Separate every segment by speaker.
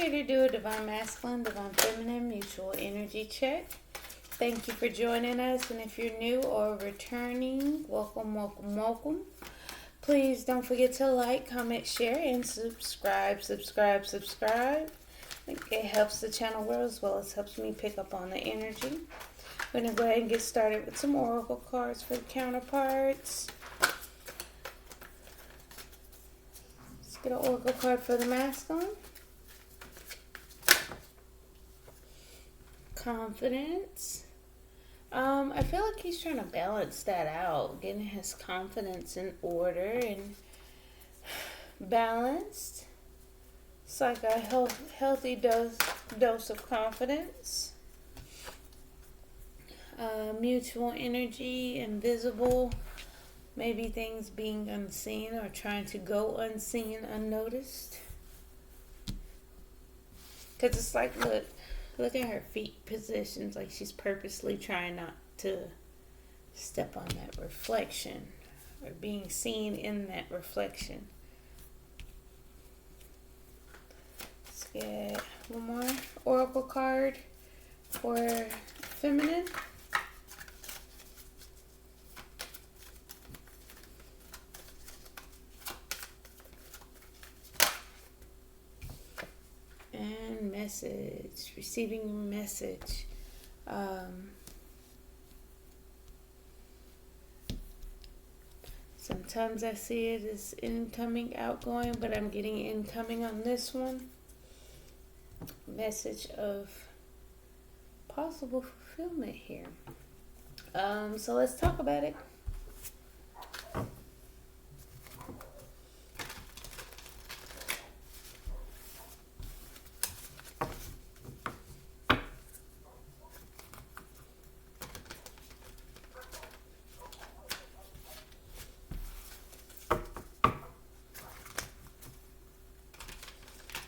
Speaker 1: here to do a Divine Masculine, Divine Feminine mutual energy check. Thank you for joining us, and if you're new or returning, welcome, welcome, welcome. Please don't forget to like, comment, share, and subscribe. It helps the channel grow as well as helps me pick up on the energy. We're going to go ahead and get started with some oracle cards for the counterparts. Let's get an oracle card for the masculine. Confidence. I feel like he's trying to balance that out, getting his confidence in order and balanced. It's like a healthy dose of confidence. Mutual energy, invisible, maybe things being unseen or trying to go unseen, unnoticed. Because it's like, look at her feet positions, like she's purposely trying not to step on that reflection or being seen in that reflection. Let's get one more oracle card for feminine. And message, receiving a message. Sometimes I see it as incoming, outgoing, but I'm getting incoming on this one. Message of possible fulfillment here. So let's talk about it.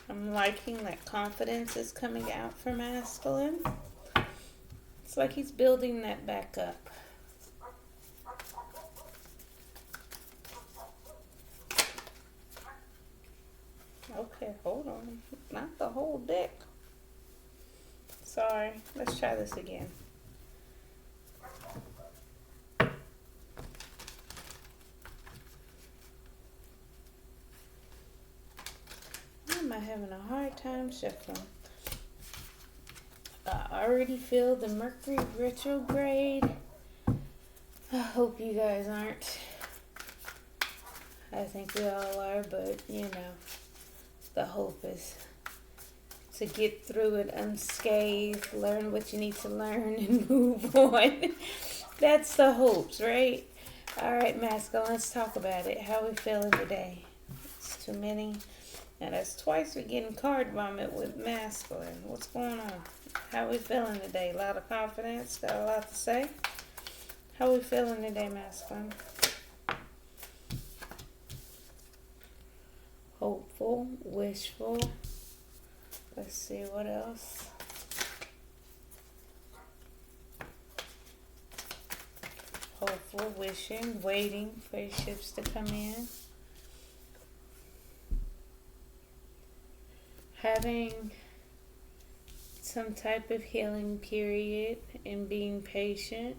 Speaker 1: I'm liking that confidence is coming out for masculine. It's like he's building that back up. Okay, hold on. Not the whole deck. Sorry. Let's try this again. Am I having a hard time shuffling? I already feel the Mercury retrograde. I hope you guys aren't. I think we all are, but you know, the hope is to get through it unscathed, learn what you need to learn, and move on. That's the hopes, right? All right, masculine, let's talk about it. How are we feeling today? It's too many. Now that's twice we're getting card vomit with masculine. What's going on? How are we feeling today? A lot of confidence. Got a lot to say. How are we feeling today, masculine? Hopeful, wishful. Let's see what else. Hopeful, wishing, waiting for your ships to come in. Having some type of healing period and being patient.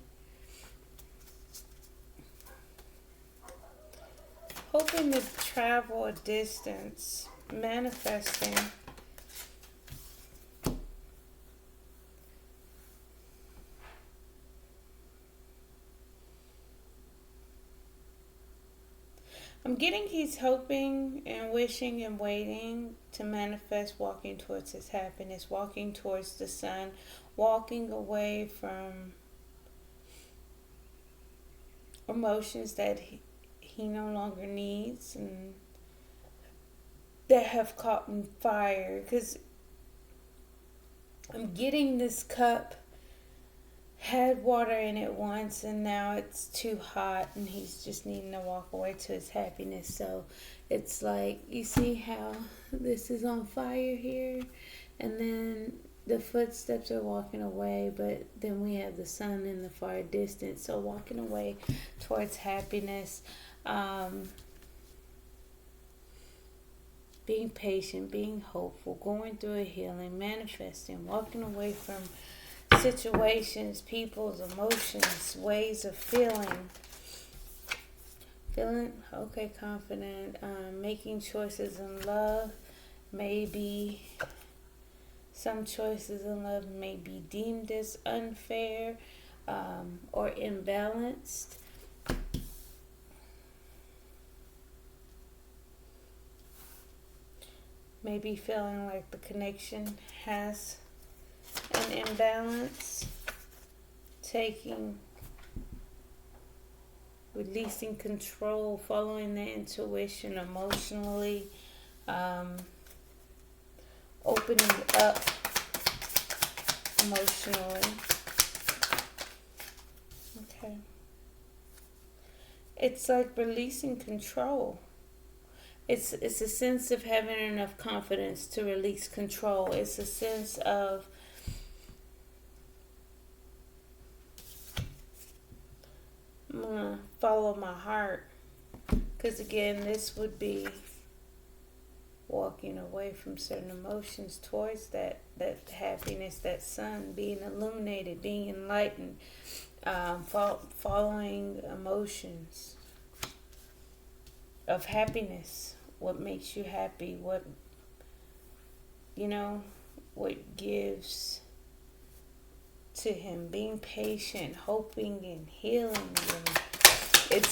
Speaker 1: Hoping to travel a distance, manifesting. I'm getting he's hoping and wishing and waiting to manifest, walking towards his happiness, walking towards the sun, walking away from emotions that he no longer needs and that have caught in fire. Because I'm getting this cup had water in it once and now it's too hot and he's just needing to walk away to his happiness. So it's like, you see how this is on fire here, and then the footsteps are walking away, but then we have the sun in the far distance. So walking away towards happiness, being patient, being hopeful, going through a healing, manifesting, walking away from situations, people's emotions, ways of feeling okay, confident, making choices in love. Maybe some choices in love may be deemed as unfair or imbalanced. Maybe feeling like the connection has an imbalance. Releasing control, following the intuition emotionally, opening up emotionally. Okay. It's like releasing control. It's a sense of having enough confidence to release control. It's a sense of I'm gonna follow my heart, because again, this would be walking away from certain emotions towards that happiness, that sun, being illuminated, being enlightened, following emotions of happiness. What makes you happy? What gives to him? Being patient, hoping, and healing. And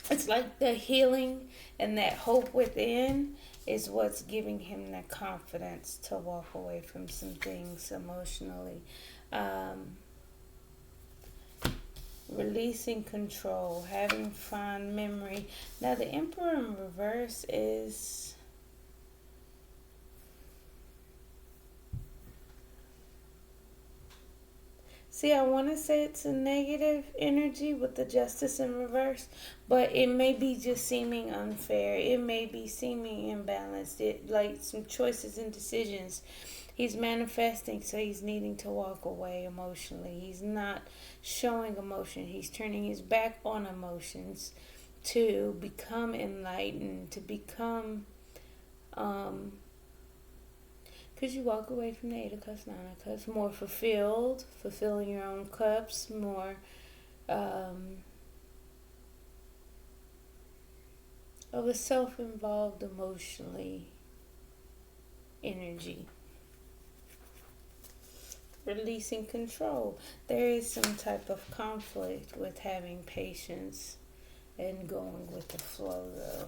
Speaker 1: it's like the healing and that hope within is what's giving him the confidence to walk away from some things emotionally. Releasing control, having fond memory. Now the Emperor in reverse is I want to say it's a negative energy with the Justice in reverse, but it may be just seeming unfair. It may be seeming imbalanced. It like some choices and decisions. He's manifesting, so he's needing to walk away emotionally. He's not showing emotion. He's turning his back on emotions to become enlightened, to become because you walk away from the 8 of Cups, 9 of Cups, more fulfilling your own cups, more of a self-involved emotionally energy. Releasing control. There is some type of conflict with having patience and going with the flow, though.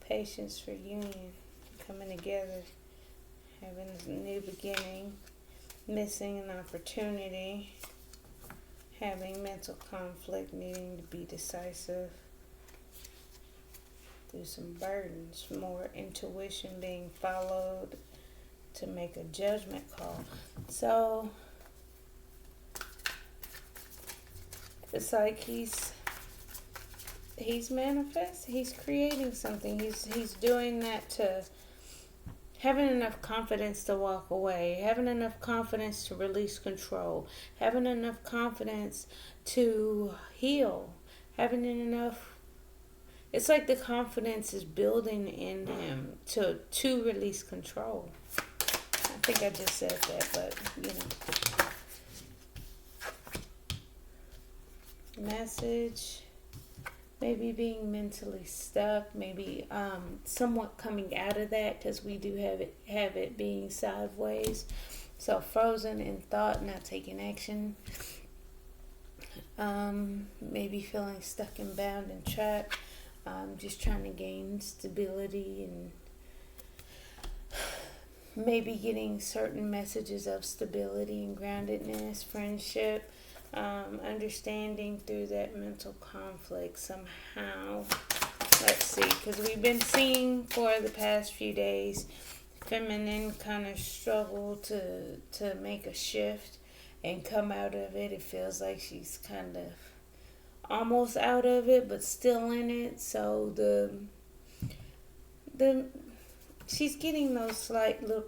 Speaker 1: Patience for union, coming together, having a new beginning, missing an opportunity, having mental conflict, needing to be decisive, through some burdens, more intuition being followed to make a judgment call. So it's like he's manifesting, he's creating something, he's doing that, to having enough confidence to walk away, having enough confidence to release control, having enough confidence to heal, having enough. It's like the confidence is building in him to release control. I think I just said that, but message. Maybe being mentally stuck, maybe somewhat coming out of that, because we do have it being sideways. So frozen in thought, not taking action. Maybe feeling stuck and bound and trapped. Just trying to gain stability, and maybe getting certain messages of stability and groundedness, friendship. Understanding through that mental conflict somehow. Let's see, because we've been seeing for the past few days feminine kind of struggle to make a shift and come out of it. It feels like she's kind of almost out of it, but still in it. So she's getting those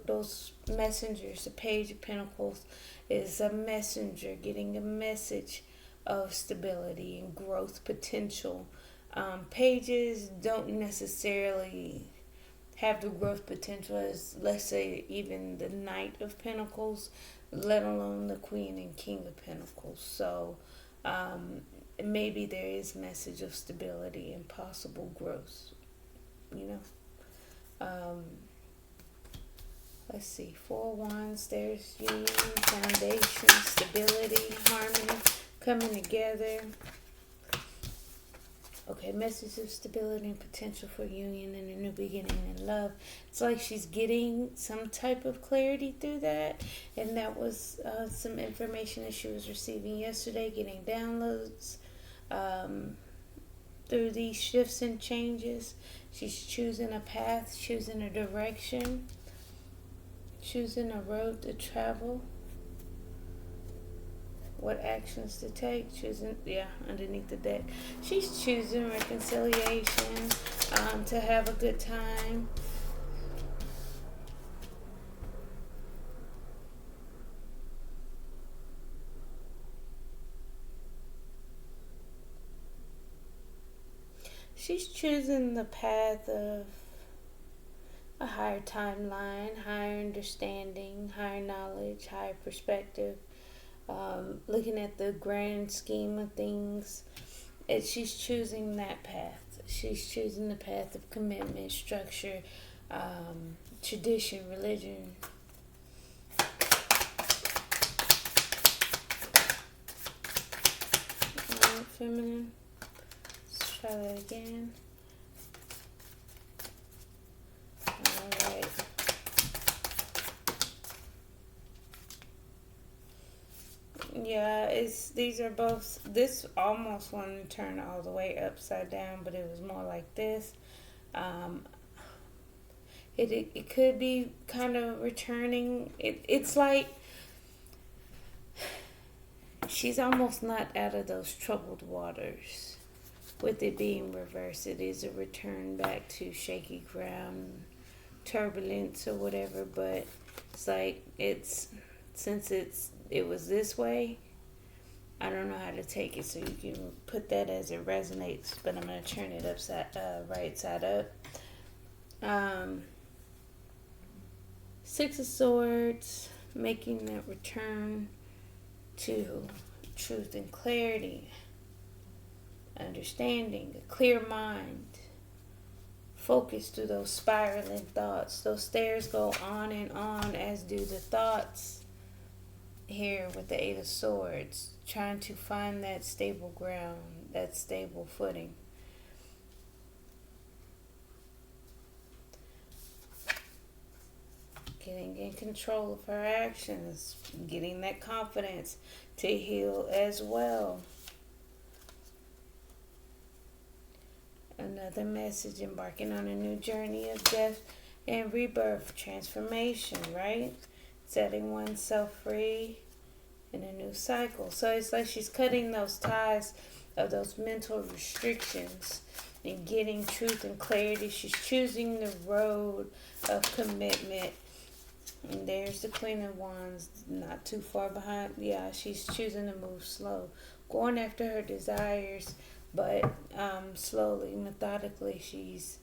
Speaker 1: those messengers. The Page of Pentacles is a messenger getting a message of stability and growth potential. Pages don't necessarily have the growth potential as, let's say, even the Knight of Pentacles, let alone the Queen and King of Pentacles. So maybe there is message of stability and possible growth, you know. Let's see, 4 Wands, there's union, foundation, stability, harmony, coming together. Okay, message of stability and potential for union and a new beginning in love. It's like she's getting some type of clarity through that. And that was some information that she was receiving yesterday, getting downloads through these shifts and changes. She's choosing a path, choosing a direction, choosing a road to travel. What actions to take, choosing, underneath the deck. She's choosing reconciliation, to have a good time. She's choosing the path of a higher timeline, higher understanding, higher knowledge, higher perspective. Looking at the grand scheme of things, she's choosing that path. She's choosing the path of commitment, structure, tradition, religion. Alright, feminine. Let's try that again. Alright. Yeah, these are both, this almost wanted to turn all the way upside down, but it was more like this. It could be kind of returning. It's like she's almost not out of those troubled waters. With it being reversed, it is a return back to shaky ground, turbulence or whatever, but it's like since it was this way, I don't know how to take it, so you can put that as it resonates, but I'm going to turn it right side up. 6 of Swords, making that return to truth and clarity, understanding, a clear mind, focus through those spiraling thoughts. Those stairs go on and on, as do the thoughts. Here with the 8 of Swords, trying to find that stable ground, that stable footing. Getting in control of her actions, getting that confidence to heal as well. Another message, embarking on a new journey of death and rebirth, transformation, right? Setting oneself free in a new cycle. So it's like she's cutting those ties of those mental restrictions and getting truth and clarity. She's choosing the road of commitment. And there's the Queen of Wands, not too far behind. Yeah, she's choosing to move slow, going after her desires, but slowly, methodically. She's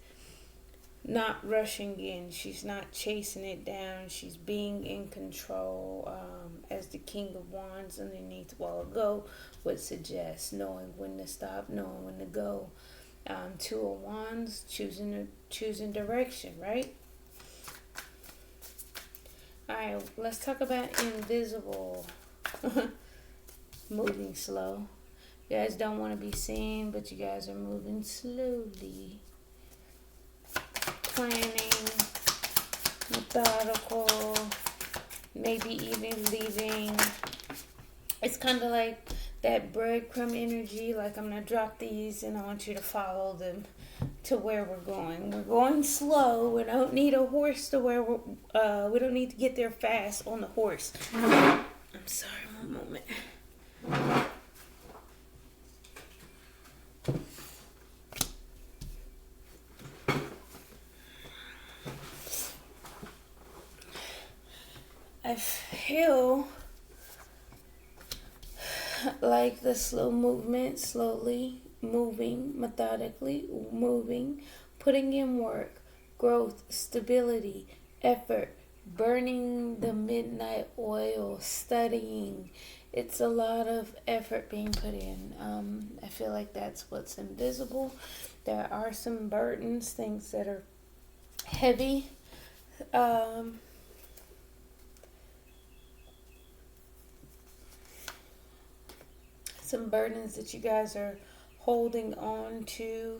Speaker 1: not rushing in. She's not chasing it down. She's being in control, as the King of Wands underneath while ago would suggest, knowing when to stop, knowing when to go. 2 of Wands, choosing direction, right? Alright, let's talk about invisible. Moving slow. You guys don't want to be seen, but you guys are moving slowly. Planning, methodical, maybe even leaving. It's kind of like that breadcrumb energy, like I'm going to drop these and I want you to follow them to where we're going. We're going slow. We don't need a horse to where we don't need to get there fast on the horse. I'm sorry, one moment. I feel like the slow movement, slowly moving, methodically moving, putting in work, growth, stability, effort, burning the midnight oil, studying. It's a lot of effort being put in. I feel like that's what's invisible. There are some burdens, things that are heavy. Some burdens that you guys are holding on to.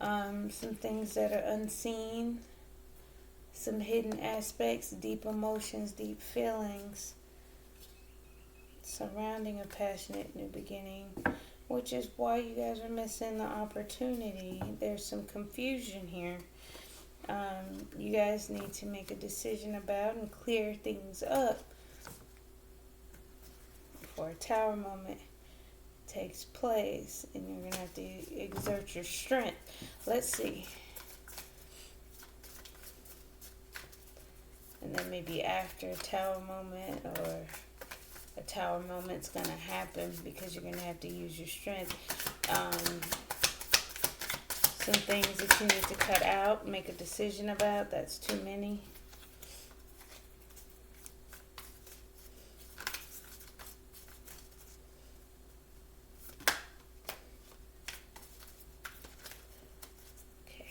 Speaker 1: Some things that are unseen. Some hidden aspects, deep emotions, deep feelings surrounding a passionate new beginning, which is why you guys are missing the opportunity. There's some confusion here. You guys need to make a decision about and clear things up before a tower moment takes place, and you're going to have to exert your strength. Let's see. And then maybe after a tower moment, or a tower moment's going to happen because you're going to have to use your strength. Some things that you need to cut out, make a decision about. That's too many. Okay.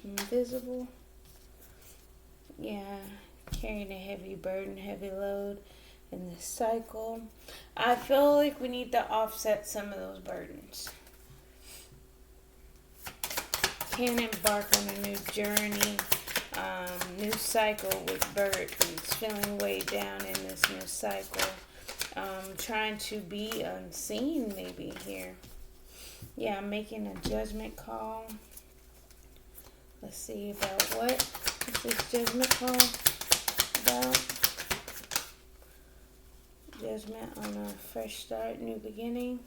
Speaker 1: Invisible. Yeah, carrying a heavy burden, heavy load in this cycle. I feel like we need to offset some of those burdens. Can embark on a new journey, new cycle with burdens, feeling weighed down in this new cycle. Trying to be unseen maybe here. Yeah, I'm making a judgment call. Let's see about what is this judgment call about. Judgment on a fresh start, new beginning.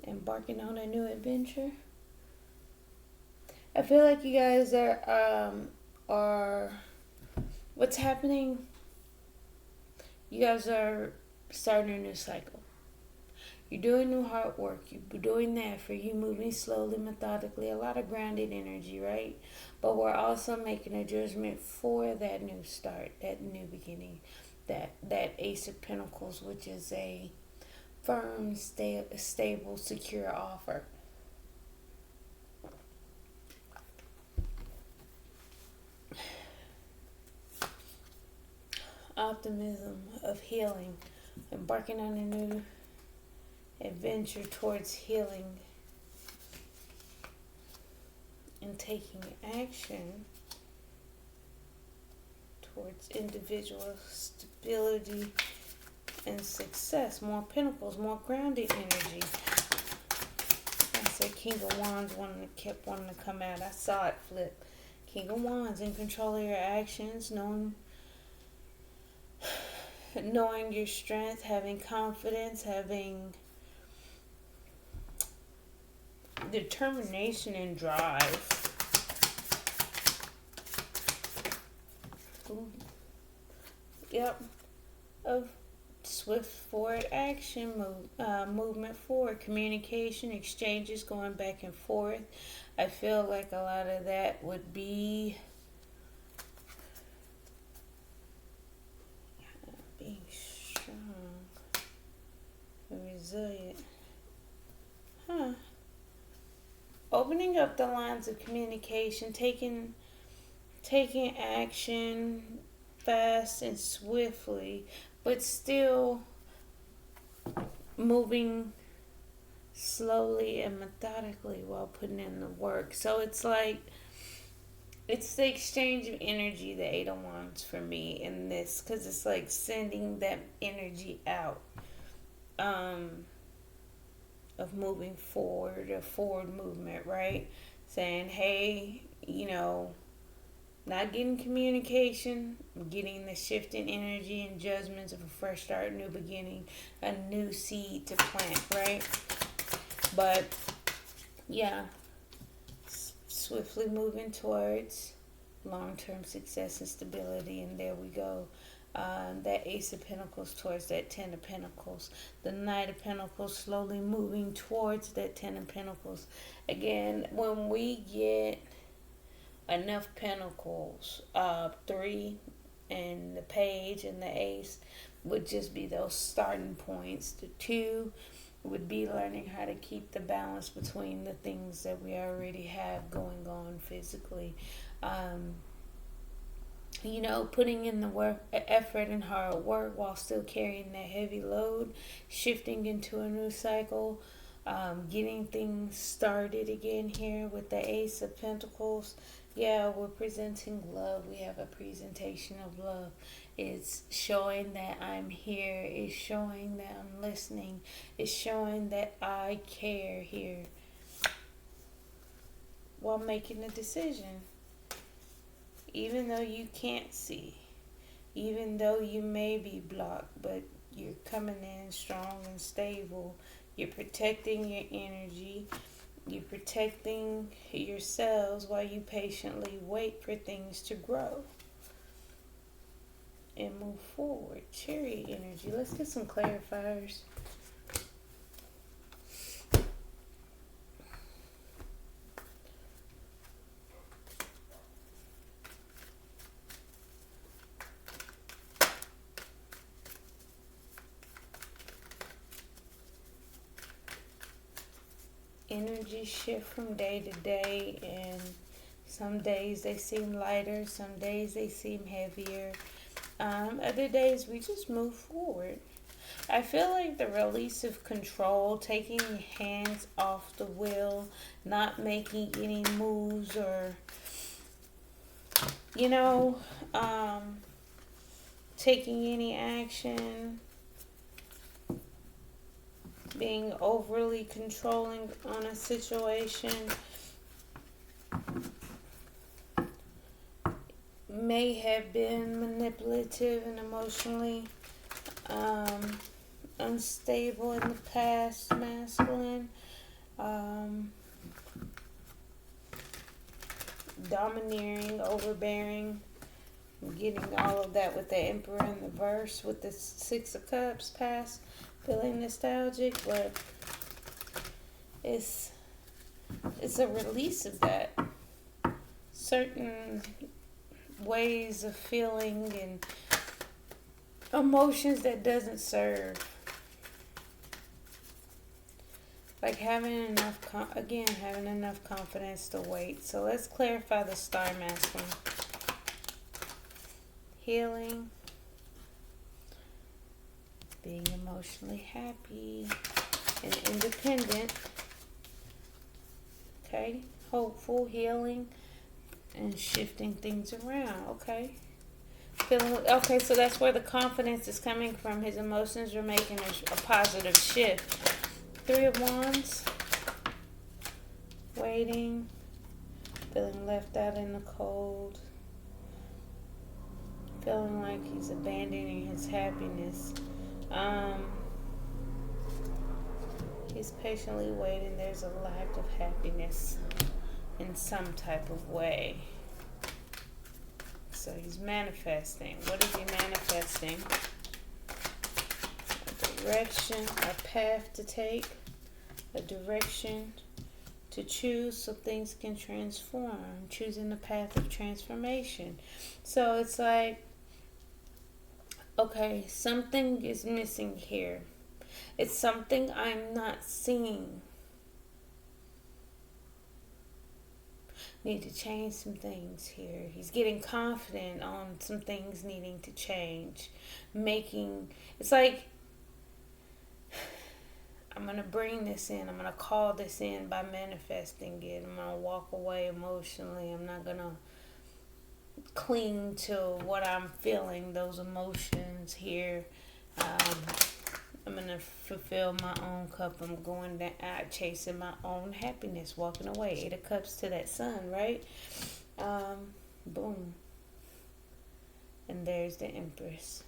Speaker 1: Embarking on a new adventure. I feel like you guys are what's happening. You guys are starting a new cycle. You're doing new hard work. You're doing that for you, moving slowly, methodically. A lot of grounded energy, right? But we're also making a judgment for that new start, that new beginning, that Ace of Pentacles, which is a firm, stable, secure offer. Optimism of healing, embarking on a new adventure towards healing and taking action towards individual stability and success. More pentacles, more grounded energy. I said King of Wands kept wanting to come out. I saw it flip. King of Wands, in control of your actions, knowing your strength, having confidence, having determination and drive. Ooh. Yep. Of swift forward action, movement forward, communication, exchanges going back and forth. I feel like a lot of that would be being strong and resilient. Opening up the lines of communication, taking action fast and swiftly, but still moving slowly and methodically while putting in the work. So it's like, it's the exchange of energy, the Eight of Wands for me in this, because it's like sending that energy out of moving forward, a forward movement, right? Saying, hey, not getting communication, getting the shift in energy and judgments of a fresh start, new beginning, a new seed to plant, right? But yeah, swiftly moving towards long-term success and stability, and there we go. that Ace of Pentacles towards that Ten of Pentacles. The Knight of Pentacles slowly moving towards that Ten of Pentacles. Again, when we get enough Pentacles, 3 and the Page and the Ace would just be those starting points. The 2 would be learning how to keep the balance between the things that we already have going on physically. Putting in the work, effort and hard work while still carrying that heavy load, shifting into a new cycle, getting things started again here with the Ace of Pentacles. Yeah, we're presenting love. We have a presentation of love. It's showing that I'm here. It's showing that I'm listening. It's showing that I care here while making a decision. Even though you can't see, even though you may be blocked, but you're coming in strong and stable. You're protecting your energy. You're protecting yourselves while you patiently wait for things to grow and move forward. Chariot energy. Let's get some clarifiers. Energy shift from day to day, and some days they seem lighter, some days they seem heavier, other days we just move forward. I feel like the release of control, taking your hands off the wheel, not making any moves, or taking any action, being overly controlling on a situation may have been manipulative and emotionally unstable in the past, masculine. Domineering, overbearing, getting all of that with the Emperor in the verse, with the Six of Cups past, feeling nostalgic, but it's a release of that. Certain ways of feeling and emotions that doesn't serve. Like having enough confidence to wait. So let's clarify the star masculine. Healing. Being emotionally happy and independent. Okay. Hopeful, healing, and shifting things around. Okay. Okay, so that's where the confidence is coming from. His emotions are making a positive shift. 3 of Wands. Waiting. Feeling left out in the cold. Feeling like he's abandoning his happiness. He's patiently waiting. There's a lack of happiness in some type of way. So he's manifesting. What is he manifesting? A direction, a path to take, a direction to choose so things can transform. Choosing the path of transformation. So it's like, okay, something is missing here. It's something I'm not seeing. Need to change some things here. He's getting confident on some things needing to change. It's like, I'm going to bring this in. I'm going to call this in by manifesting it. I'm going to walk away emotionally. I'm not going to cling to what I'm feeling, those emotions here. I'm going to fulfill my own cup. I'm going down, chasing my own happiness, walking away. 8 of Cups to that Sun, right? Boom. And there's the Empress.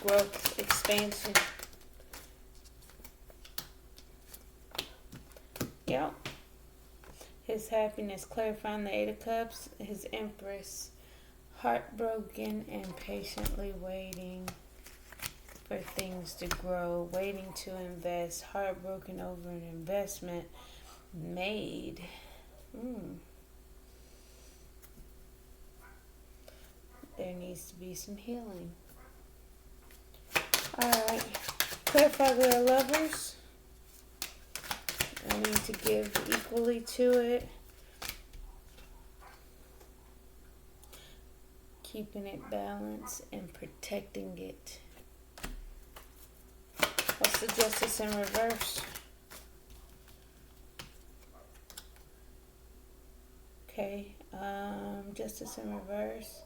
Speaker 1: Growth, expansion. Yep. His happiness, clarifying the 8 of Cups. His Empress, Heartbroken and patiently waiting for things to grow, waiting to invest, heartbroken over an investment made. There needs to be some healing. Alright, clarify the lovers. I need to give equally to it. Keeping it balanced and protecting it. What's the justice in reverse? Okay, justice in reverse.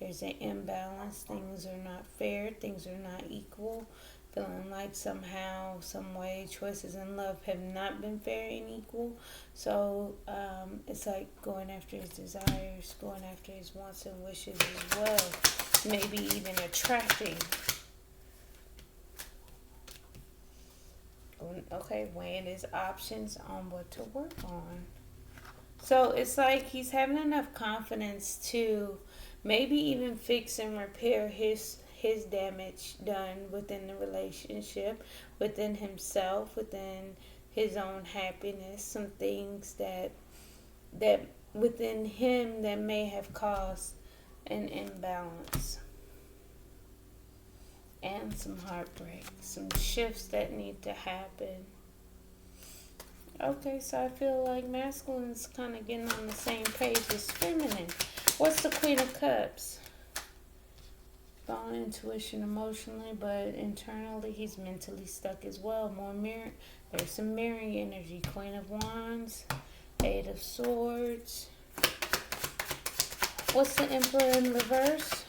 Speaker 1: There's an imbalance. Things are not fair. Things are not equal. Feeling like somehow, some way, choices in love have not been fair and equal. So it's like going after his desires, going after his wants and wishes as well. Maybe even attracting. Okay, weighing his options on what to work on. So it's like he's having enough confidence to maybe even fix and repair his damage done within the relationship, within himself, within his own happiness, some things that within him that may have caused an imbalance. And some heartbreak, some shifts that need to happen. Okay, so I feel like masculine's kind of getting on the same page as feminine. What's the Queen of Cups? Found intuition emotionally, but internally he's mentally stuck as well. There's some mirroring energy. Queen of Wands, Eight of Swords. What's the Emperor in reverse?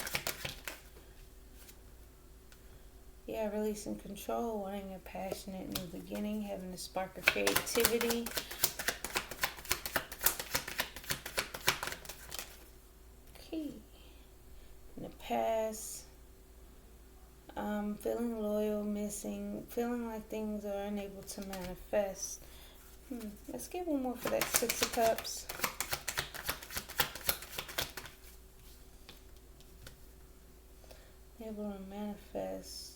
Speaker 1: Yeah, releasing control, wanting a passionate new beginning, having a spark of creativity. Okay. In the past, feeling loyal, missing, feeling like things are unable to manifest. Let's get one more for that Six of Cups. Able to manifest.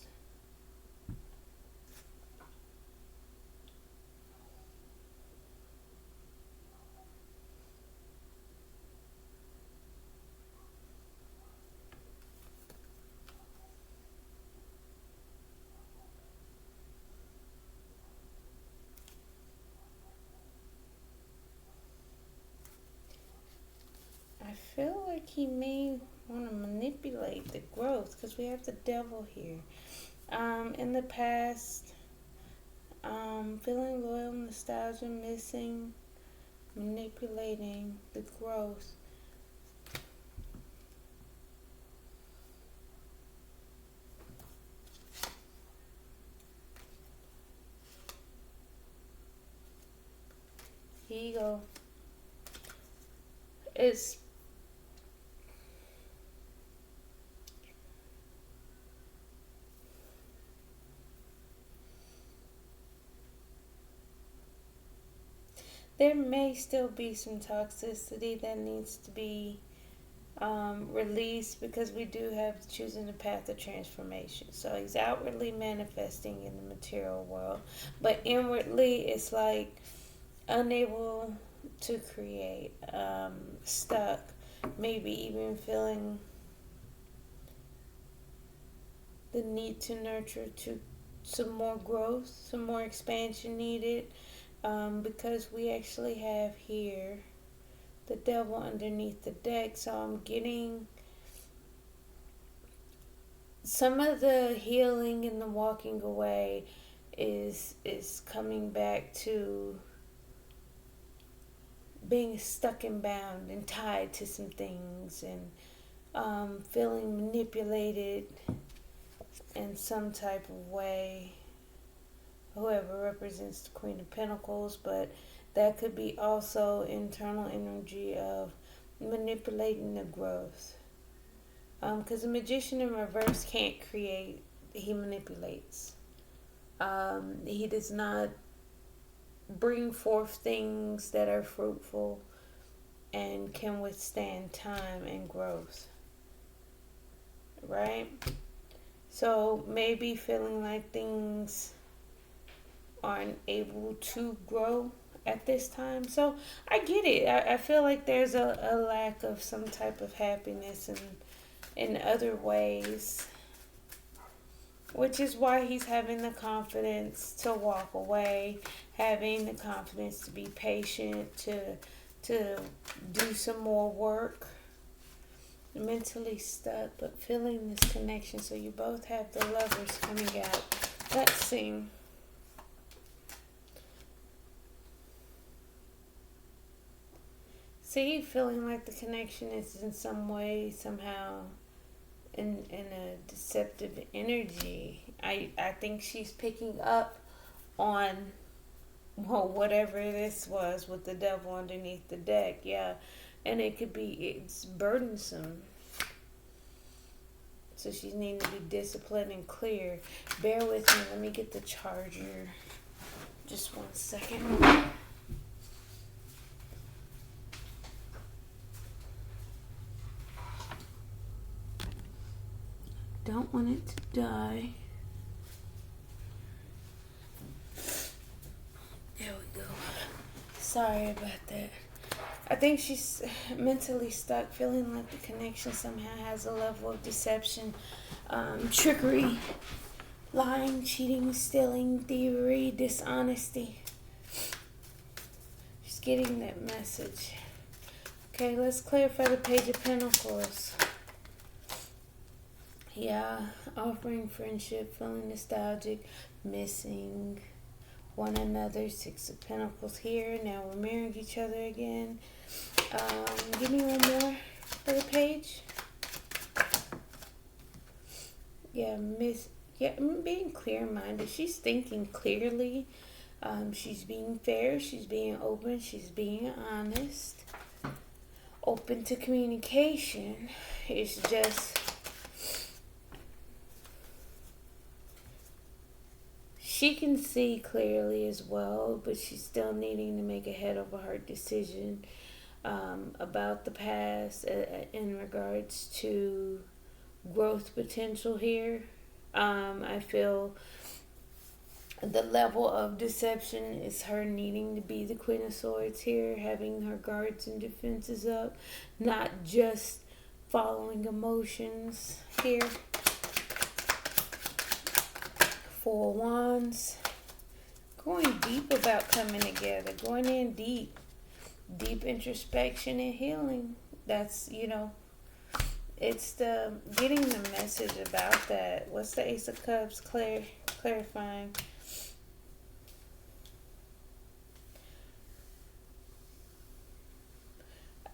Speaker 1: I feel like he may want to manipulate the growth because we have the Devil here. In the past, feeling loyal, nostalgia, missing, manipulating the growth. Here you go. There may still be some toxicity that needs to be released because we do have choosing the path of transformation. So he's outwardly manifesting in the material world, but inwardly it's like unable to create, stuck, maybe even feeling the need to nurture to some more growth, some more expansion needed, because we actually have here the Devil underneath the deck. So I'm getting some of the healing and the walking away is coming back to being stuck and bound and tied to some things, and feeling manipulated in some type of way. Whoever represents the Queen of Pentacles, but that could be also internal energy of manipulating the growth. Because the Magician in reverse can't create, he manipulates. He does not bring forth things that are fruitful and can withstand time and growth. right? So maybe feeling like things aren't able to grow at this time. So I get it. I feel like there's a lack of some type of happiness in other ways, which is why he's having the confidence to walk away, having the confidence to be patient, to do some more work. Mentally stuck, but feeling this connection. So you both have the Lovers coming out. Let's sing. See, feeling like the connection is in some way, somehow, in a deceptive energy. I think she's picking up on, well, whatever this was with the devil underneath the deck. Yeah, and it's burdensome. So she's needing to be disciplined and clear. Bear with me. Let me get the charger. Just 1 second. Don't want it to die. There we go. Sorry about that. I think she's mentally stuck, feeling like the connection somehow has a level of deception, trickery, lying, cheating, stealing, thievery, dishonesty. She's getting that message. Okay, let's clarify the Page of Pentacles. Yeah, offering friendship, feeling nostalgic, missing one another. Six of Pentacles here. Now we're marrying each other again. Give me one more for the page. Yeah, being clear-minded. She's thinking clearly. She's being fair. She's being open. She's being honest. Open to communication. It's just she can see clearly as well, but she's still needing to make a head over heart decision about the past in regards to growth potential here. I feel the level of deception is her needing to be the Queen of Swords here, having her guards and defenses up, not just following emotions here. Four of Wands. Going deep about coming together. Going in deep. Deep introspection and healing. That's, it's the getting the message about that. What's the Ace of Cups? Clarifying.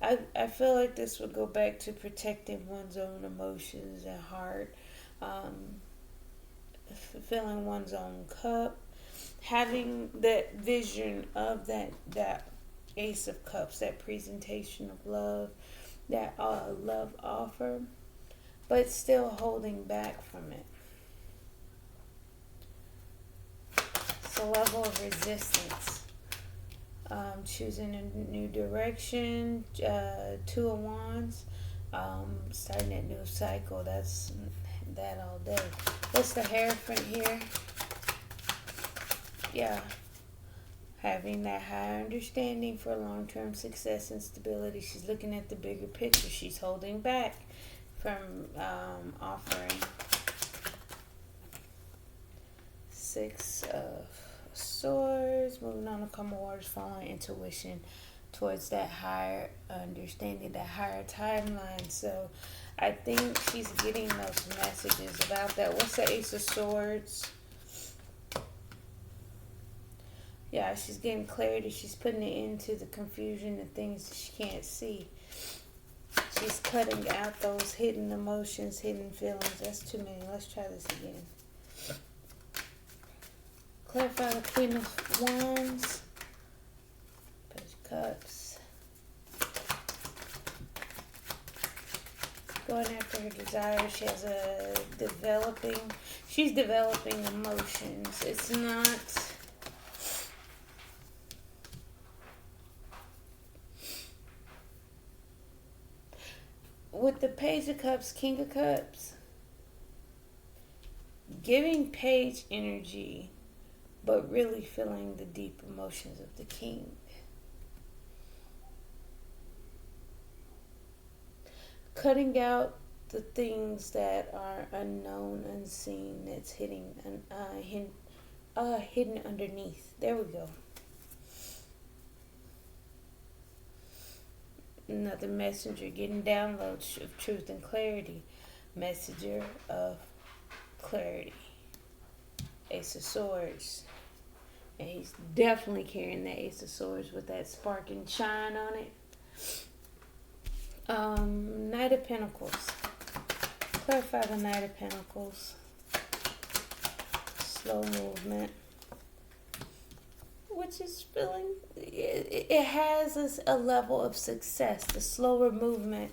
Speaker 1: I feel like this would go back to protecting one's own emotions and heart. Filling one's own cup, having that vision of that Ace of Cups, that presentation of love, that love offer, but still holding back from it. So level of resistance, choosing a new direction, Two of Wands, starting that new cycle. That's that all day. What's the Hierophant here? Yeah. Having that higher understanding for long-term success and stability. She's looking at the bigger picture. She's holding back from offering. Six of Swords. Moving on to calmer waters, following intuition towards that higher understanding, that higher timeline. So I think she's getting those messages about that. What's the Ace of Swords? Yeah, she's getting clarity. She's putting it into the confusion, the things that she can't see. She's cutting out those hidden emotions, hidden feelings. That's too many. Let's try this again. Clarify the Queen of Wands. Page of Cups. Going after her desire. She has she's developing emotions. It's not with the Page of Cups, King of Cups. giving page energy, but really feeling the deep emotions of the king. Cutting out the things that are unknown, unseen, that's hidden underneath. There we go. Another messenger getting downloads of truth and clarity. Messenger of clarity. Ace of Swords. And he's definitely carrying that Ace of Swords with that spark and shine on it. Knight of Pentacles. Clarify the Knight of Pentacles. Slow movement. Which is feeling, it has a level of success. The slower movement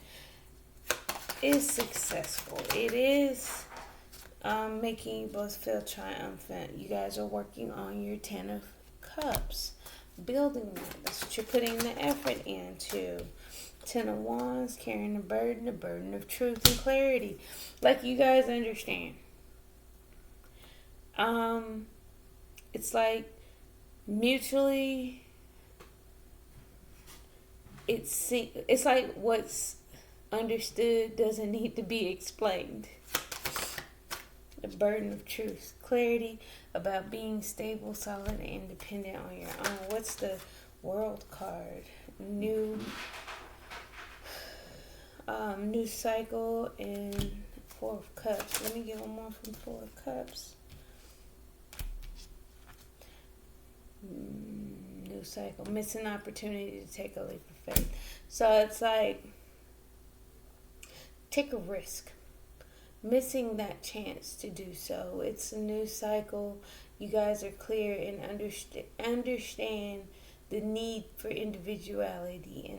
Speaker 1: is successful. It is making you both feel triumphant. You guys are working on your 10 of Cups. Building that. That's what you're putting the effort into. 10 of Wands, carrying the burden of truth and clarity. Like you guys understand. It's like mutually, it's like what's understood doesn't need to be explained. The burden of truth, clarity about being stable, solid, and independent on your own. What's the World card? New cycle and 4 of Cups. Let me get one more from 4 of Cups. New cycle. Missing opportunity to take a leap of faith. So it's like, take a risk. Missing that chance to do so. It's a new cycle. You guys are clear and understand the need for individuality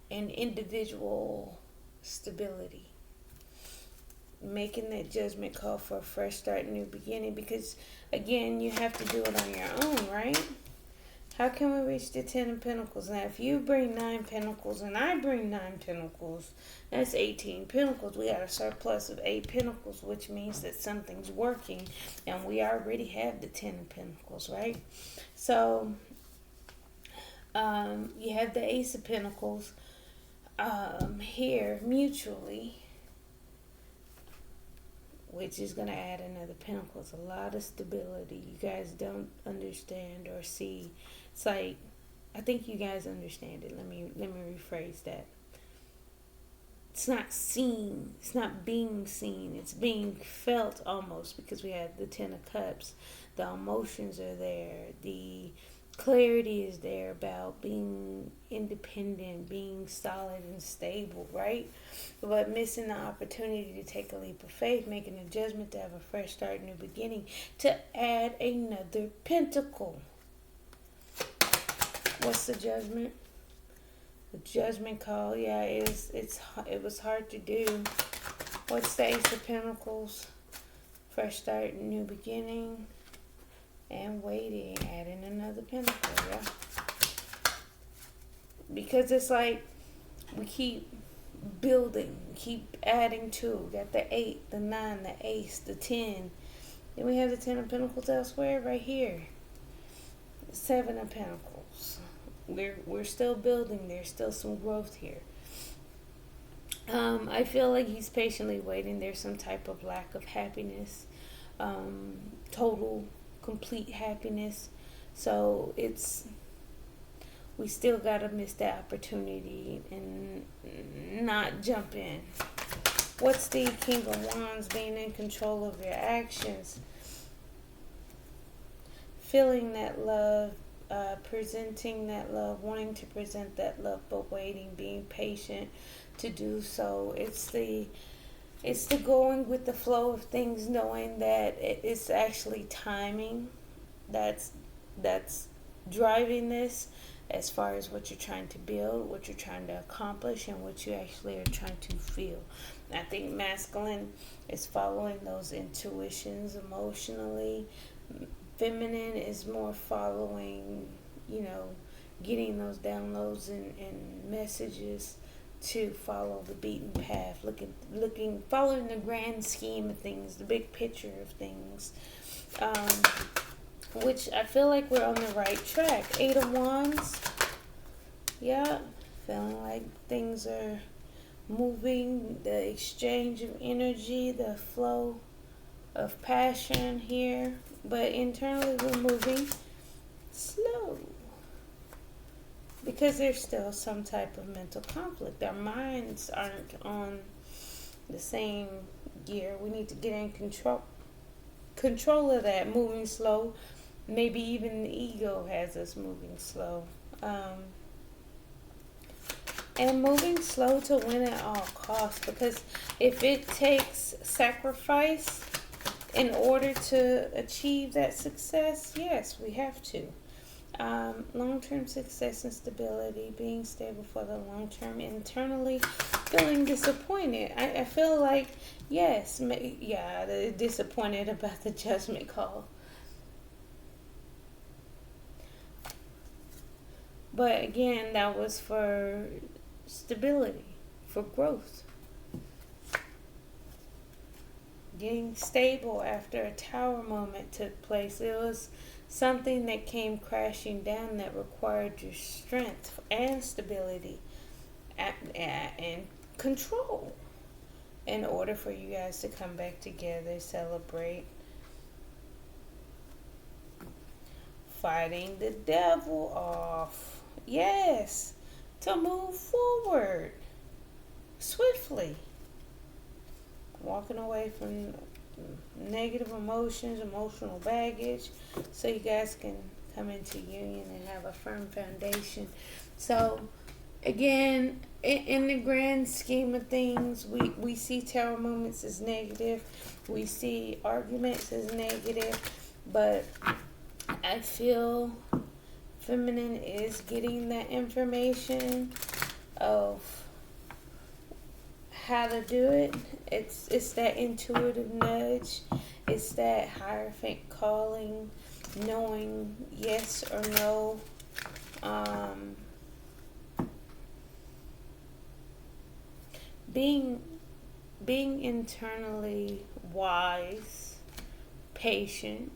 Speaker 1: and individual stability. Making that judgment call for a fresh start, new beginning, because again, you have to do it on your own, right? How can we reach the 10 of Pentacles? Now, if you bring 9 Pentacles and I bring 9 Pentacles, that's 18 Pentacles. We got a surplus of 8 Pentacles, which means that something's working, and we already have the 10 of Pentacles, right? So, you have the Ace of Pentacles here mutually, which is going to add another pentacle. It's a lot of stability. You guys don't understand or see. It's like, I think you guys understand it. Let me rephrase that. It's not seen. It's not being seen. It's being felt almost, because we have the 10 of Cups. The emotions are there. The clarity is there about being independent, being solid and stable, right? But missing the opportunity to take a leap of faith, making a judgment to have a fresh start, new beginning, to add another pentacle. What's the judgment? The judgment call, yeah, it was hard to do. What's the Ace of Pentacles? Fresh start, new beginning. And waiting, adding another pentacle, yeah. Because it's like we keep building, keep adding to. Got the 8, the 9, the Ace, the 10. Then we have the 10 of Pentacles elsewhere, right here. The 7 of Pentacles. We're still building. There's still some growth here. I feel like he's patiently waiting. There's some type of lack of happiness. Total complete happiness. So we still gotta miss that opportunity and not jump in. What's the King of Wands? Being in control of your actions, feeling that love, presenting that love, wanting to present that love, but waiting, being patient to do so. It's the going with the flow of things, knowing that it's actually timing that's driving this, as far as what you're trying to build, what you're trying to accomplish, and what you actually are trying to feel. I think masculine is following those intuitions emotionally. Feminine is more following, getting those downloads and messages to follow the beaten path, following the grand scheme of things, the big picture of things, which I feel like we're on the right track. 8 of Wands, yeah, feeling like things are moving, the exchange of energy, the flow of passion here, but internally we're moving slow. Because there's still some type of mental conflict. Our minds aren't on the same gear. We need to get in control of that, moving slow. Maybe even the ego has us moving slow. And moving slow to win at all costs. Because if it takes sacrifice in order to achieve that success, yes, we have to. Long-term success and stability, being stable for the long term, internally feeling disappointed. I feel like, yes, disappointed about the judgment call. But again, that was for stability, for growth. Getting stable after a tower moment took place. It was something that came crashing down that required your strength and stability and control in order for you guys to come back together, celebrate. Fighting the devil off. Yes, to move forward swiftly. Walking away from negative emotions, emotional baggage, so you guys can come into union and have a firm foundation. So again, in the grand scheme of things, we see tower moments as negative, we see arguments as negative, but I feel feminine is getting that information of how to do it. It's that intuitive nudge. It's that hierophant calling, knowing yes or no. Being internally wise, patient.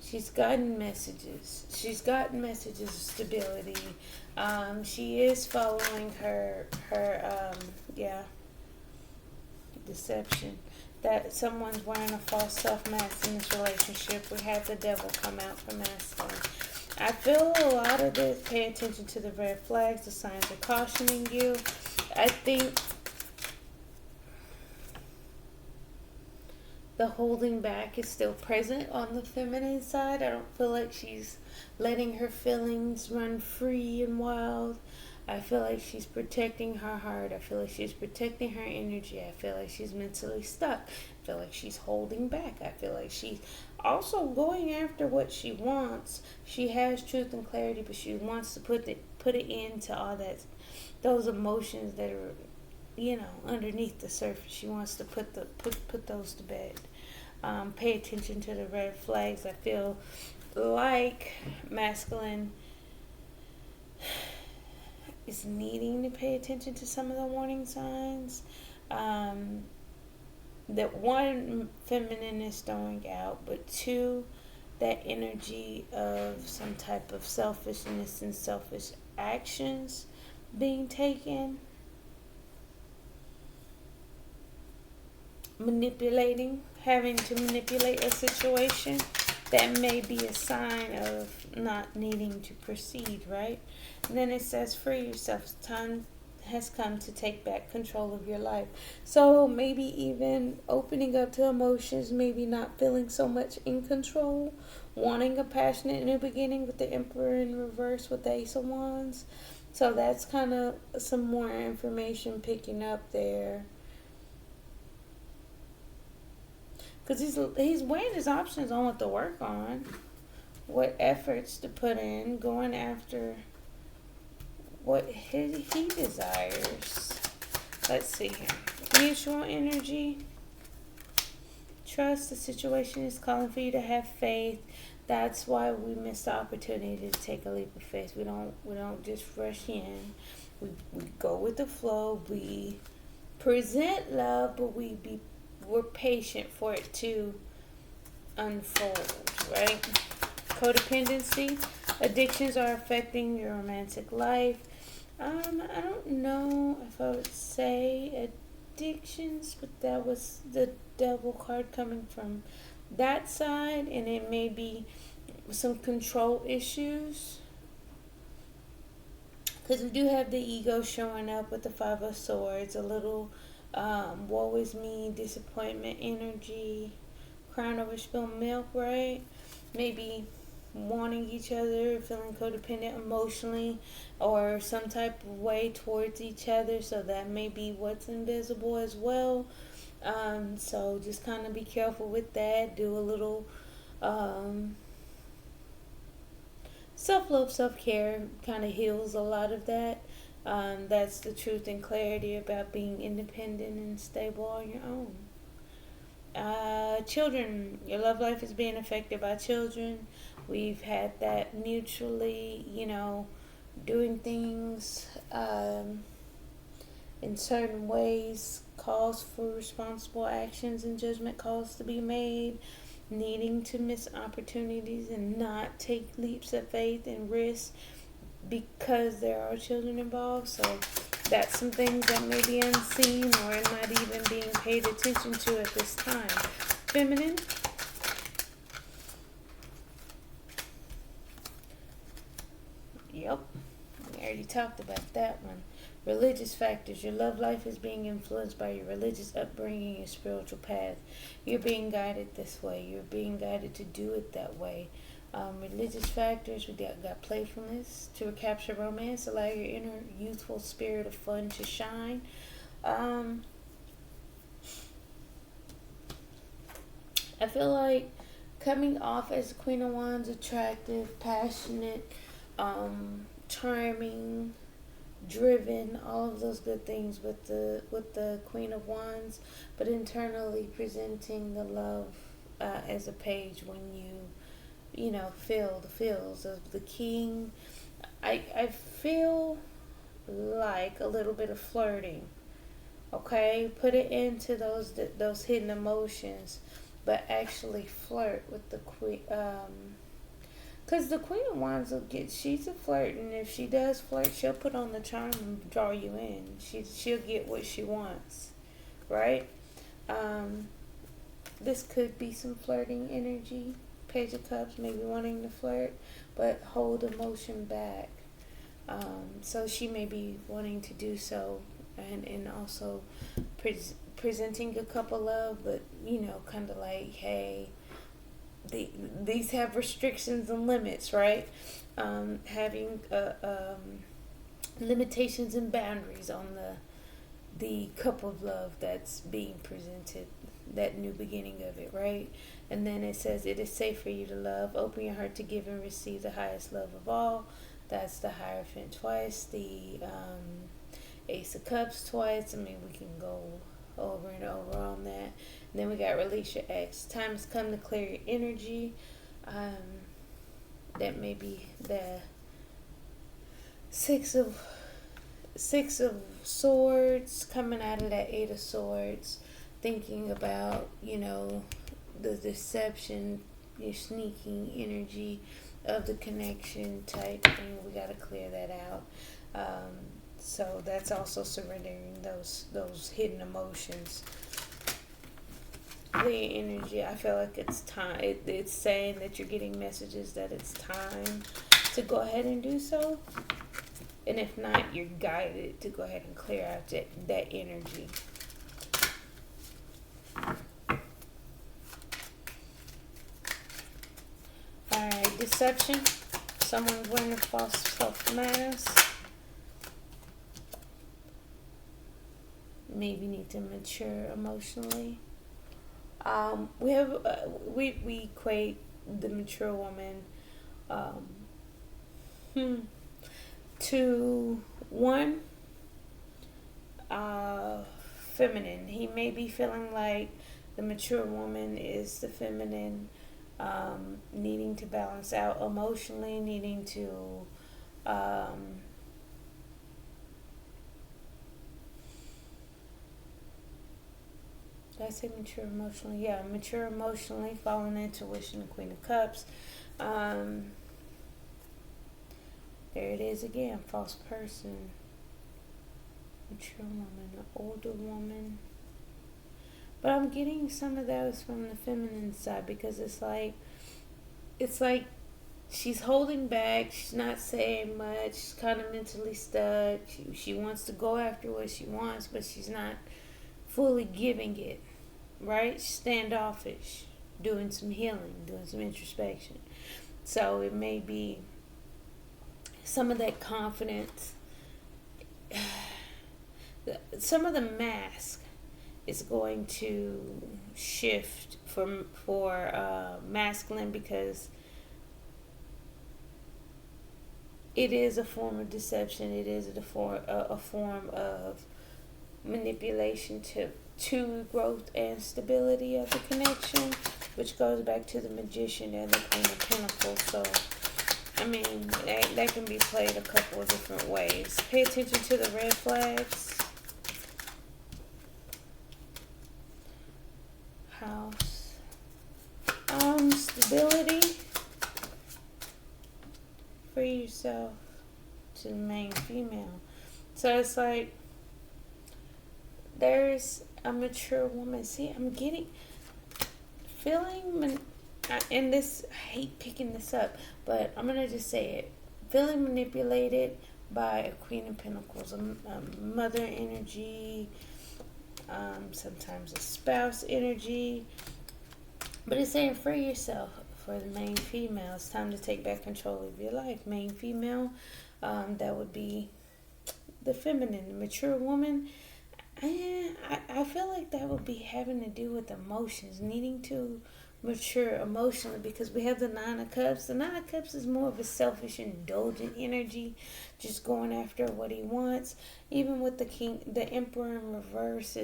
Speaker 1: She's gotten messages. She's gotten messages of stability. She is following her deception. That someone's wearing a false self-mask in this relationship. We have the devil come out for masculine. I feel a lot of this, pay attention to the red flags, the signs are cautioning you. I think the holding back is still present on the feminine side. I don't feel like she's letting her feelings run free and wild. I feel like she's protecting her heart. I feel like she's protecting her energy. I feel like she's mentally stuck. I feel like she's holding back. I feel like she's also going after what she wants. She has truth and clarity, but she wants to put it into all those emotions that are, underneath the surface. She wants to put those to bed. Pay attention to the red flags. I feel like masculine is needing to pay attention to some of the warning signs. That one, feminine is throwing out, but two, that energy of some type of selfishness and selfish actions being taken. Having to manipulate a situation, that may be a sign of not needing to proceed, right? And then it says, free yourself. Time has come to take back control of your life. So maybe even opening up to emotions, maybe not feeling so much in control, wanting a passionate new beginning with the Emperor in reverse with the Ace of Wands. So that's kind of some more information picking up there. Because he's weighing his options on what to work on, what efforts to put in, going after what he desires. Let's see here. Mutual energy, trust. The situation is calling for you to have faith. That's why we miss the opportunity to take a leap of faith. We don't just rush in. We go with the flow. We present love, but we're patient for it to unfold, right? Codependency. Addictions are affecting your romantic life. I don't know if I would say addictions, but that was the devil card coming from that side, and it may be some control issues, because we do have the ego showing up with the Five of Swords, a little woe is me, disappointment energy, crying over spilled milk, right? Maybe wanting each other, feeling codependent emotionally or some type of way towards each other, so that may be what's invisible as well. So just kind of be careful with that. Do a little self-love, self-care kind of heals a lot of that. That's the truth and clarity about being independent and stable on your own. Children, your love life is being affected by children. We've had that mutually, doing things in certain ways calls for responsible actions and judgment calls to be made, needing to miss opportunities and not take leaps of faith and risk because there are children involved. So that's some things that may be unseen or not even being paid attention to at this time. Feminine. Yep, we already talked about that one. Religious factors. Your love life is being influenced by your religious upbringing, your spiritual path. You're being guided this way. You're being guided to do it that way. Religious factors, we got playfulness to recapture romance, allow your inner youthful spirit of fun to shine. I feel like coming off as the Queen of Wands, attractive, passionate, charming, driven, all of those good things with the Queen of Wands, but internally presenting the love as a page when you feel the feels of the King. I feel like a little bit of flirting. Okay, put it into those hidden emotions, but actually flirt with the Queen. Because the Queen of Wands she's a flirt, and if she does flirt, she'll put on the charm and draw you in. She'll get what she wants, right? This could be some flirting energy. Page of Cups, maybe wanting to flirt, but hold emotion back. So she may be wanting to do so, and also presenting a couple of, but kind of like, hey, these have restrictions and limits, right? Having limitations and boundaries on the cup of love that's being presented, that new beginning of it, right? And then it says, it is safe for you to love. Open your heart to give and receive the highest love of all. That's the Hierophant twice, the Ace of Cups twice. I mean, we can go over and over on that. And then we got release your ex. Time has come to clear your energy. That may be the Six of Swords, coming out of that Eight of Swords, thinking about, the deception, your sneaking energy of the connection type thing. We got to clear that out. So that's also surrendering those hidden emotions. The energy, I feel like it's time. It's saying that you're getting messages that it's time to go ahead and do so. And if not, you're guided to go ahead and clear out that energy. Alright, deception. Someone's wearing a false self-mask. Maybe need to mature emotionally. We equate the mature woman to one, feminine. He may be feeling like The mature woman is the feminine, needing to balance out emotionally, needing to did I say mature emotionally? Yeah, mature emotionally, following intuition, Queen of Cups. There it is again, false person. Mature woman, an older woman. But I'm getting some of those from the feminine side, because it's like she's holding back. She's not saying much. She's kind of mentally stuck. She wants to go after what she wants, but she's not fully giving it. Right? She's standoffish, doing some healing, doing some introspection. So it may be some of that confidence. Some of the mask is going to shift for masculine, because it is a form of deception. It is a form of manipulation to growth and stability of the connection, which goes back to the Magician and the Queen of Pentacles. So, I mean, that can be played a couple of different ways. Pay attention to the red flags. House. Stability. Free yourself to the main female. So it's like there's a mature woman. See, I'm feeling, and this, I hate picking this up, but I'm going to just say it. Feeling manipulated by a Queen of Pentacles, a mother energy, sometimes a spouse energy. But it's saying free yourself for the main female. It's time to take back control of your life. Main female, that would be the feminine, the mature woman. I feel like that would be having to do with emotions, needing to mature emotionally, because we have the Nine of Cups. The Nine of Cups is more of a selfish, indulgent energy, just going after what he wants. Even with the Emperor in reverse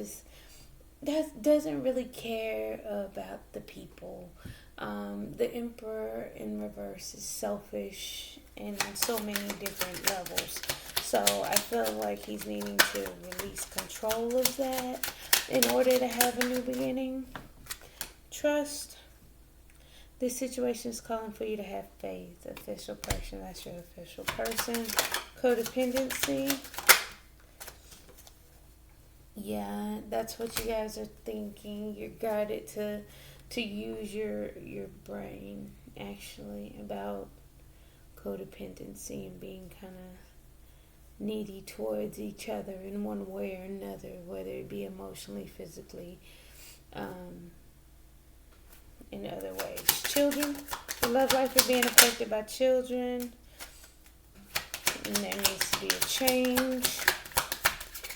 Speaker 1: doesn't really care about the people. The Emperor in reverse is selfish in so many different levels. So I feel like he's needing to release control of that in order to have a new beginning. Trust. This situation is calling for you to have faith. Official person, that's your official person. Codependency. Yeah, that's what you guys are thinking. You're guided to use your brain, actually, about codependency and being kind of needy towards each other in one way or another, whether it be emotionally, physically, in other ways. Children, the love life is being affected by children, and there needs to be a change,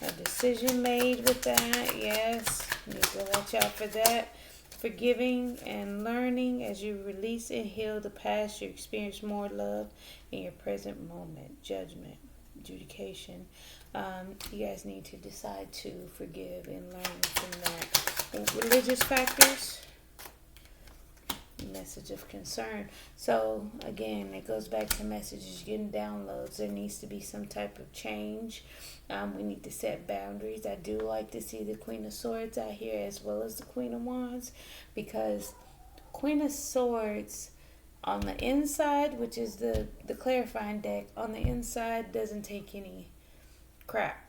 Speaker 1: a decision made with that. Yes, you need to watch out for that. Forgiving and learning. As you release and heal the past, you experience more love in your present moment. Judgment, adjudication. You guys need to decide to forgive and learn from that. Religious factors. Message of concern. So again, it goes back to messages, getting downloads. There needs to be some type of change. We need to set boundaries. I do like to see the Queen of Swords out here as well as the Queen of Wands, because Queen of Swords on the inside, which is the clarifying deck, on the inside doesn't take any crap.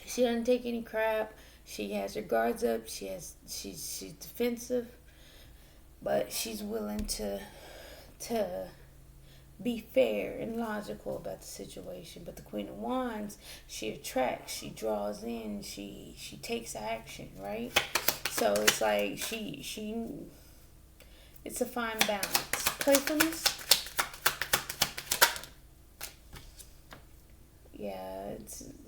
Speaker 1: She doesn't take any crap. She has her guards up. She's defensive, but she's willing to be fair and logical about the situation. But the Queen of Wands, she attracts, she draws in, she takes action, right? So it's like it's a fine balance. Playfulness. Yeah,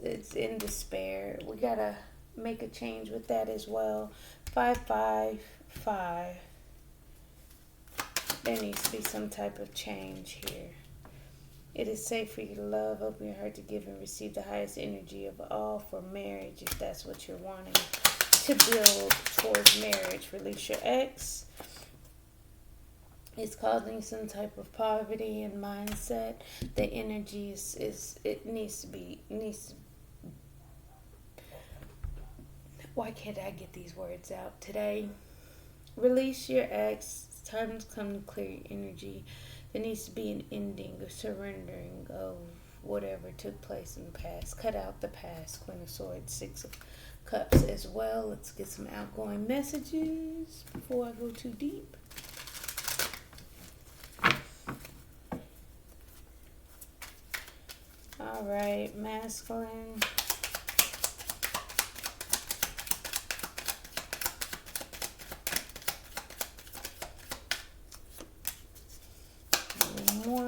Speaker 1: it's in despair. We gotta make a change with that as well. 555. There needs to be some type of change here. It is safe for you to love, open your heart to give and receive the highest energy of all for marriage, if that's what you're wanting. to build towards marriage. Release your ex. It's causing some type of poverty and mindset. The energy is it needs to be why can't I get these words out today? Release your ex. It's time to come to clear your energy. There needs to be an ending, a surrendering of whatever took place in the past. Cut out the past. Queen of Swords, Six of Cups as well. Let's get some outgoing messages before I go too deep. All right, masculine. More.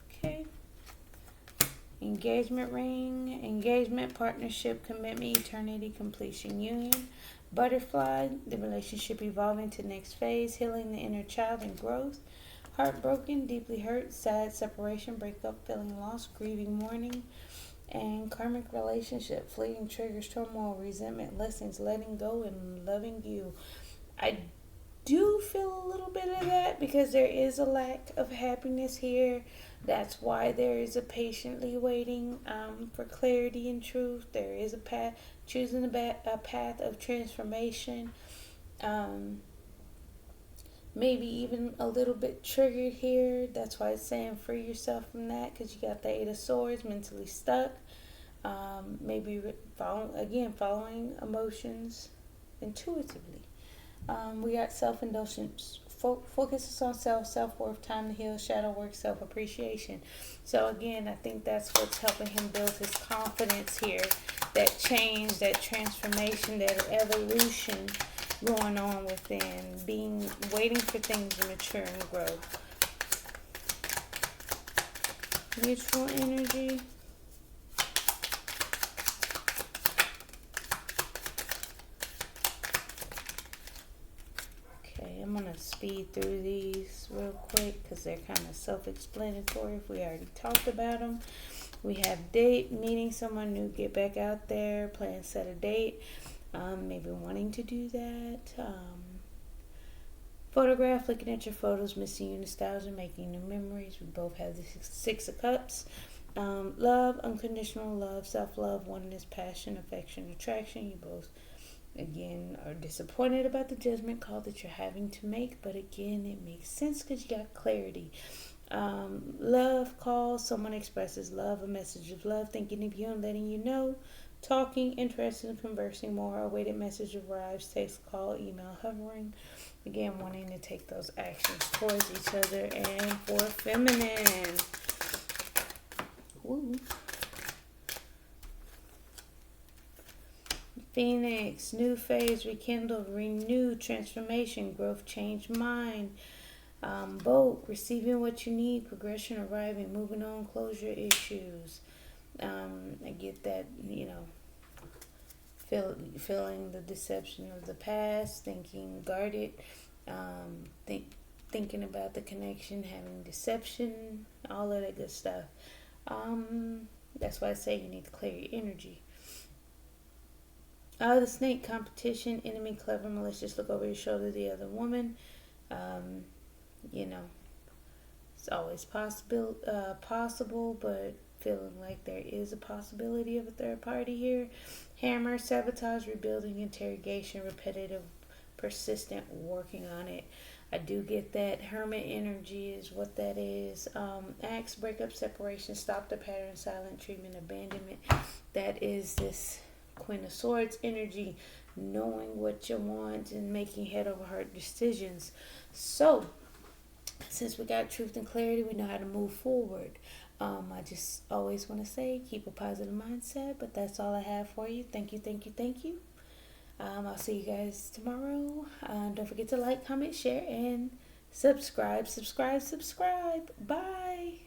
Speaker 1: Okay. Engagement ring, engagement, partnership, commitment, eternity, completion, union. Butterfly, the relationship evolving to next phase, healing the inner child and growth. Heartbroken, deeply hurt, sad, separation, breakup, feeling lost, grieving, mourning. And karmic relationship, fleeting triggers, turmoil, resentment, lessons, letting go, and loving you. I do feel a little bit of that because there is a lack of happiness here. That's why there is a patiently waiting for clarity and truth. There is a path, choosing a path of transformation. Maybe even a little bit triggered here. That's why it's saying free yourself from that, because you got the Eight of Swords, mentally stuck. Maybe following emotions intuitively. We got self-indulgence. Focuses on self-worth, time to heal, shadow work, self-appreciation. So again, I think that's what's helping him build his confidence here. That change, that transformation, that evolution going on within, waiting for things to mature and grow. Mutual energy. Okay, I'm going to speed through these real quick because they're kind of self-explanatory if we already talked about them. We have date, meeting someone new, get back out there, plan, set a date. Maybe wanting to do that. Photograph, looking at your photos, missing nostalgia, making new memories. We both have the Six of Cups. Love, unconditional love, self-love, oneness, passion, affection, attraction. You both, again, are disappointed about the judgment call that you're having to make. But again, it makes sense because you got clarity. Love call, someone expresses love, a message of love, thinking of you and letting you know. Talking, interested in conversing more, awaited message arrives, text, call, email, hovering. Again, wanting to take those actions towards each other. And for feminine. Ooh. Phoenix, new phase, rekindle, renew, transformation, growth, change mind. Boat, receiving what you need, progression, arriving, moving on, closure issues. I get that, feeling the deception of the past, thinking guarded, thinking about the connection, having deception, all of that good stuff. That's why I say you need to clear your energy. The snake, competition, enemy, clever, malicious, look over your shoulder at the other woman. It's always possible, but feeling like there is a possibility of a third party here. Hammer, sabotage, rebuilding, interrogation, repetitive, persistent, working on it. I do get that. Hermit energy is what that is. Axe, breakup, separation, stop the pattern, silent treatment, abandonment. That is this Queen of Swords energy, knowing what you want and making head over heart decisions. So, since we got truth and clarity, we know how to move forward. I just always want to say, keep a positive mindset, but that's all I have for you. Thank you. I'll see you guys tomorrow. Don't forget to like, comment, share, and subscribe. Bye.